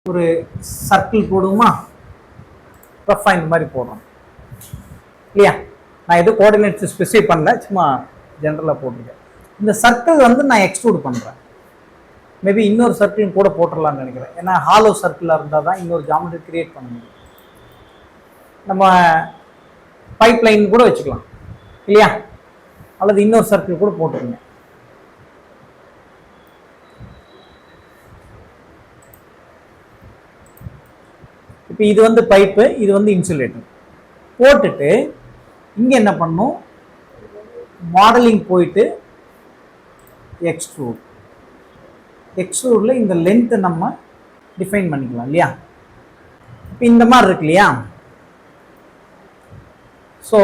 ஒரு சர்க்கிள் போடுமா, ரஃபா இந்த மாதிரி போடுறோம் இல்லையா? நான் எதுவும் கோஆர்டினேட்ஸ் ஸ்பெசிஃபை பண்ணல, சும்மா ஜென்ரலாக போட்டிருக்கேன். இந்த சர்க்கிள் வந்து நான் எக்ஸ்ட்ரூட் பண்ணுறேன். மேபி இன்னொரு சர்க்கிள் கூட போட்டுடலாம்னு நினைக்கிறேன். ஏன்னா ஹாலோ சர்க்கிளாக இருந்தால் தான் இன்னொரு ஜாமெட்ரி கிரியேட் பண்ண முடியும். நம்ம பைப் லைன் கூட வச்சுக்கலாம் இல்லையா? அல்லது இன்னொரு சர்க்கிள் கூட போட்டுருங்க. இப்போ இது வந்து பைப்பு, இது வந்து இன்சுலேட்டர் போட்டுட்டு இங்கே என்ன பண்ணும், மாடலிங் போயிட்டு எக்ஸ்ட்ரூடில் இந்த லென்த்தை நம்ம டிஃபைன் பண்ணிக்கலாம் இல்லையா? இப்போ இந்த மாதிரி இருக்கு இல்லையா? ஸோ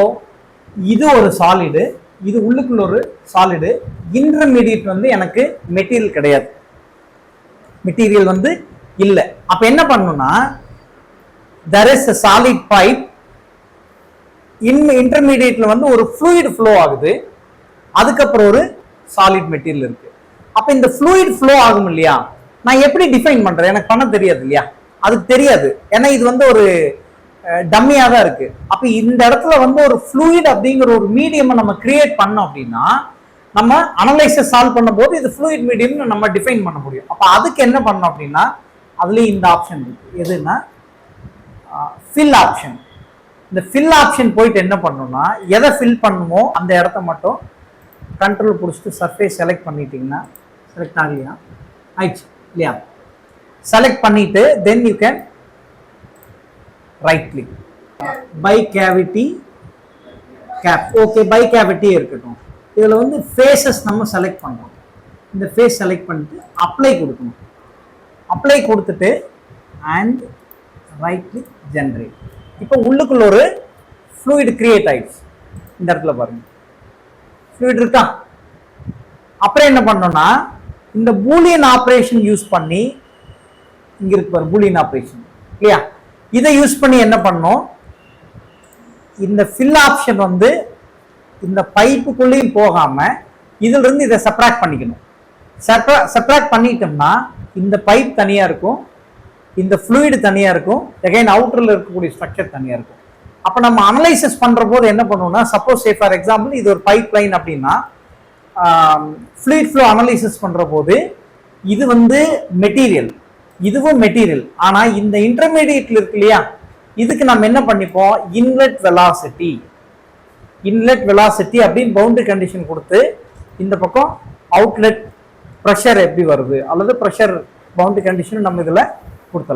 இது ஒரு சாலிடு, இது உள்ளுக்குள்ள ஒரு சாலிடு. இன்டர்மீடியட் வந்து எனக்கு மெட்டீரியல் கிடையாது, மெட்டீரியல் வந்து இல்லை. அப்போ என்ன பண்ணணும்னா, there is a solid pipe, இன்டர்மீடியட்ல வந்து ஒரு ஃப்ளூயிட் ஃப்ளோ ஆகுது, அதுக்கப்புறம் ஒரு சாலிட் மெட்டீரியல் இருக்கு. அப்ப இந்த ஃப்ளூயிட் ஃப்ளோ ஆகும் இல்லையா, நான் எப்படி டிஃபைன் பண்றேன்? எனக்கு பண்ண தெரியாது இல்லையா? அதுக்கு தெரியாது, ஏன்னா இது வந்து ஒரு டம்மியா தான் இருக்கு. அப்ப இந்த இடத்துல வந்து ஒரு ஃப்ளூயிட் அப்படிங்கிற ஒரு மீடியம் நம்ம கிரியேட் பண்ணோம் அப்படின்னா, நம்ம அனலைசிஸ் சால்வ் பண்ணும் போது இது ஃப்ளூயிட் மீடியம் நம்ம டிஃபைன் பண்ண முடியும். அப்ப அதுக்கு என்ன பண்ணோம் அப்படின்னா, அதுலயும் இந்த ஆப்ஷன் இருக்கு. எதுன்னா ஃபில் ஆப்ஷன். இந்த ஃபில் ஆப்ஷன் போயிட்டு என்ன பண்ணணும்னா, எதை ஃபில் பண்ணுமோ அந்த இடத்த மட்டும் கண்ட்ரோல் பிடிச்சிட்டு சர்ஃபேஸ் செலக்ட் பண்ணிட்டீங்கன்னா, செலக்ட் ஆகலையா, ஆயிடுச்சு இல்லையா? செலக்ட் பண்ணிட்டு then you can right click by cavity cap. Okay, by cavity இருக்கட்டும். இதில் வந்து ஃபேஸஸ் நம்ம செலக்ட் பண்ணுறோம். இந்த ஃபேஸ் செலக்ட் பண்ணிட்டு அப்ளை கொடுக்கணும். அப்ளை கொடுத்துட்டு அண்ட் ரைட் கிளிக் ஜெனரேட். இப்போ உள்ளுக்குள்ள ஒரு ஃப்ளூயிட் கிரியேட் ஆயிடுச்சு. இந்த இடத்துல பாருங்க ஃப்ளூயிட் இருக்கா. அப்புறம் என்ன பண்ணோம்னா, இந்த பூலியன் ஆப்ரேஷன் யூஸ் பண்ணி, இங்க இருக்கு பாருங்க பூலியன் ஆப்ரேஷன் இல்லையா, இதை யூஸ் பண்ணி என்ன பண்ணோம், இந்த ஃபில் ஆப்ஷன் வந்து இந்த பைப்புக்குள்ளேயும் போகாம இதுல இருந்து இதை செப்பரேட் பண்ணிக்கணும். செப்பரேட் பண்ணிட்டோம்னா இந்த பைப் தனியா இருக்கும், இந்த ஃப்ளூயிட் தனியா இருக்கும், அகைன் அவுட்டர்ல இருக்கக்கூடிய ஸ்ட்ரக்சர் தனியா இருக்கும். அப்ப நம்ம அனலைசிஸ் பண்ற போது என்ன பண்ணுவோம்னா, சப்போஸ் சே ஃபார் எக்ஸாம்பிள் இது ஒரு பைப் லைன் அப்படின்னா, ஃப்ளூயிட் ஃப்ளோ அனலைசிஸ் பண்ற போது இது வந்து மெட்டீரியல், இதுவும் மெட்டீரியல். ஆனா இந்த இன்டர்மீடியட்ல இருக்கு இல்லையா, இதுக்கு நம்ம என்ன பண்ணிப்போம், இன்லெட் வெலாசிட்டி அப்படின்னு பவுண்டரி கண்டிஷன் கொடுத்து, இந்த பக்கம் அவுட்லெட் ப்ரெஷர் எப்படி வருது அல்லது ப்ரெஷர் பவுண்டரி கண்டிஷன் நம்ம இதுல